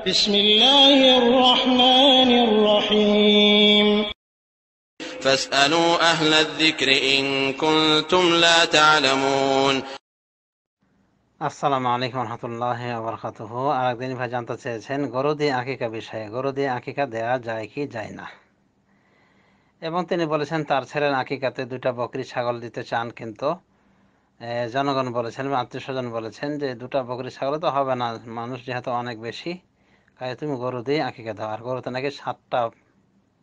بسم الله الرحمن الرحيم فاسألوا أهل الذكر إن كنتم لا تعلمون আসসালামু আলাইকুম রহমতুল্লাহি ওয়া বারাকাতুহু। আরেকদিন ভাই জানতে চেয়েছেন গরু দিয়ে আকিকা বিষয়ে, গরু দিয়ে আকিকা দেয়া যায় কি যায় না। এবং তিনি বলেছেন তার ছেলের আকিকাতে দুটা বকরি ছাগল দিতে চান, কিন্তু জনগণ বলেছেন বা আত্মীয় স্বজন বলেছেন যে দুটা বকরি ছাগল তো হবে না, মানুষ যেহেতু অনেক বেশি, তাই তুমি গরু দিয়ে আকিকা দাও। আর গরুতে নাকি 7টা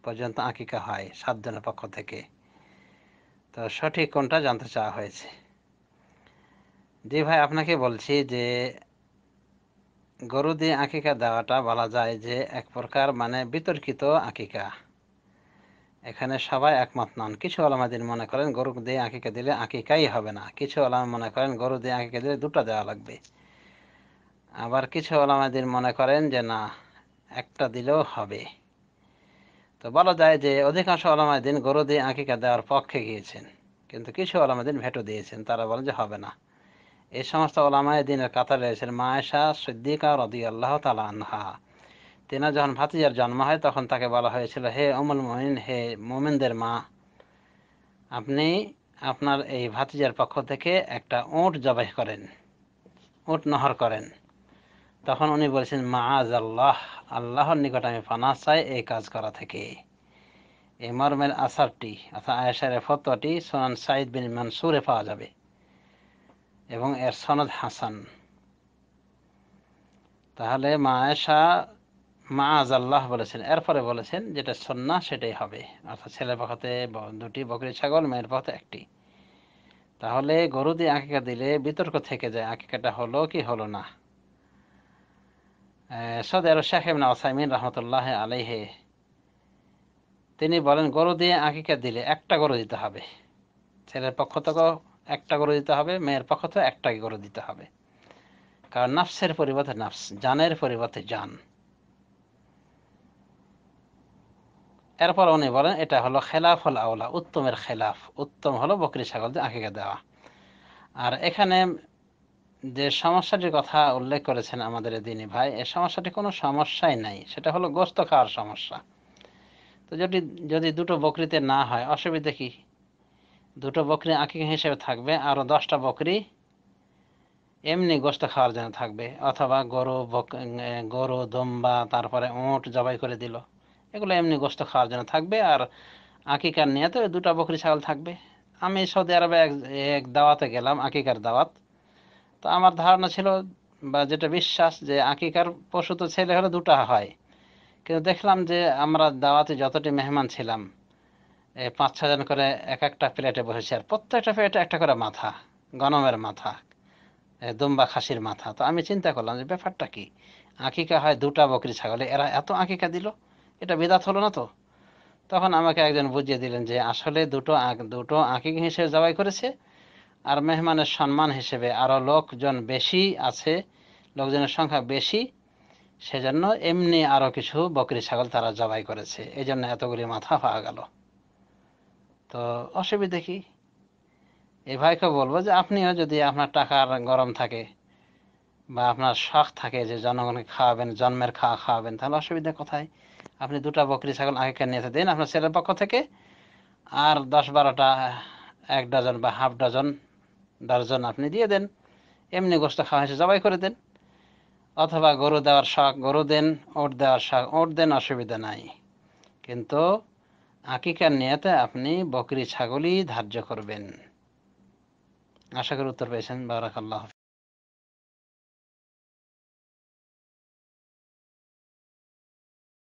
পর্যন্ত আকিকা হয় 7 জনের পক্ষ থেকে। তো সঠিক কোনটা জানতে চাওয়া হয়েছে। জি ভাই, আপনাকে বলছি যে গরু দিয়ে আকিকা দেওয়াটা বলা যায় যে এক প্রকার বিতর্কিত আকিকা। এখানে সবাই একমত নন। কিছু ওলামাদের মনে করেন গরু দিয়ে আকিকা দিলে আকিকাই হবে না, কিছু ওলামা মনে করেন গরু দিয়ে আকিকা দিলে দুটো দেওয়া লাগবে, আবার কিছু ওলামাদের মনে করেন যে না, একটা দিলেও হবে। তো বলা যায় যে অধিকাংশ ওলামাদিন গরু দিয়ে আকিকা দেওয়ার পক্ষে গিয়েছেন, কিন্তু কিছু ওলামাদিন ভেটো দিয়েছেন, তারা বলেন যে হবে না। এই সমস্ত ওলামায়ে দ্বীনের কাতারে রয়েছেন মা আয়েশা সিদ্দিকা রাদিয়াল্লাহু তাআলা আনহা। তিনার যখন ভাতিজার জন্ম হয় তখন তাকে বলা হয়েছিল, হে উম্মুল মুমিনিন, হে মুমিনদের মা, আপনি আপনার এই ভাতিজার পক্ষ থেকে একটা উট জবাই করেন, উট নহর করেন। তখন উনি বলেছেন মাআযাল্লাহ, আল্লাহর নিকট আমি পানাহ চাই এই কাজ করা থেকে। এই মর্মের আসারটি অর্থাৎ আয়েশার ফতোয়াটি সুনান সাঈদ বিন মানসুরে পাওয়া যাবে এবং এর সনদ হাসান। তাহলে মা আয়েশা মাআযাল্লাহ বলেছেন, এরপরে বলেছেন যেটা সুন্নাহ সেটাই হবে, অর্থাৎ ছেলের পক্ষতে 2টি বকরি ছাগল, মেয়ের পক্ষতে 1টি। তাহলে গরু দিয়ে আকিকা দিলে বিতর্ক থেকে যায় আকিকাটা হলো কি হলো না। সৌদি আরব শেখ ইবনে উসাইমিন রাহমাতুল্লাহ আলাইহি তিনি বলেন গরু দিয়ে আকিকা দিলে একটা গরু দিতে হবে, ছেলের পক্ষ থেকেও একটা গরু দিতে হবে, মেয়ের পক্ষ থেকে একটাই গরু দিতে হবে। কারণ নাফসের পরিবর্তে নাফস, জানের পরিবর্তে জান। এরপর উনি বলেন এটা হলো খেলাফুল আওলা, উত্তমের খেলাফ, উত্তম হলো বকরি ছাগল দিয়ে আকিকা দেওয়া। আর এখানে যে সমস্যাটির কথা উল্লেখ করেছেন আমাদের দিনী ভাই, এই সমস্যাটি কোনো সমস্যাই নাই, সেটা হলো গোশত খাওয়ার সমস্যা। তো যদি যদি দুটো বকরিতে না হয় অসুবিধা কি? দুটো বকরি আকিকা হিসেবে থাকবে, আরো 10টা বকরি এমনি গোশত খাওয়ার জন্য থাকবে, অথবা গরু দুম্বা তারপরে উট জবাই করে দিল, এগুলো এমনি গোশত খাওয়ার জন্য থাকবে। আর আকিকার নিয়তে 2টা বকরি ছাগল থাকবে। আমি সৌদি আরবে এক দাওয়াতে গেলাম, আকিকার দাওয়াত। তো আমার ধারণা ছিল বা যেটা বিশ্বাস যে আকিকার পশু তো ছেলে হলে 2টা হয়, কিন্তু দেখলাম যে আমরা দাওয়াতে যতটি মেহমান ছিলাম 5-6 জন করে এক একটা প্লেটে বসেছে, আর প্রত্যেকটা প্লেটে একটা করে মাথা, গনমের মাথা, দুম্বা খাসির মাথা। তো আমি চিন্তা করলাম যে ব্যাপারটা কি, আকিকা হয় 2টা বকরি ছাগলে, এরা এত আকিকা দিল, এটা বিদআত হলো না তো? তখন আমাকে একজন বুঝিয়ে দিলেন যে আসলে দুটো আকিকা হিসেবে জবাই করেছে, আর মেহমানের সম্মান হিসেবে আরো লোকজন বেশি আছে, লোকজনের সংখ্যা বেশি, সেজন্য এমনি আরো কিছু বকরি ছাগল তারা জবাই করেছে, এই জন্য এতগুলি মাথা পাওয়া গেল। তো অসুবিধা কি? এই ভাইকে বলবো যে আপনিও যদি আপনার টাকার গরম থাকে বা আপনার শখ থাকে যে জনগণকে খাওয়াবেন, জন্মের খাওয়া খাওয়াবেন, তাহলে অসুবিধা কোথায়? আপনি 2টা বকরি ছাগল আকিকা নিয়ে দিন আপনার ছেলের পক্ষ থেকে, আর 10-12টা, 1 ডজন বা হাফ ডজন, দর্জন আপনি দিয়ে দেন, এমনি গোশত খাওয়া হয়েছে জবাই করে দেন। অথবা গরু দেওয়ার শখ গরু দেন, ওট দেওয়ার শখ ওট দেন, অসুবিধা নাই। কিন্তু আকিকার নিয়তে আপনি বকরি ছাগলই ধার্য করবেন। আশা করি উত্তর পেয়েছেন। বারাকাল্লাহ।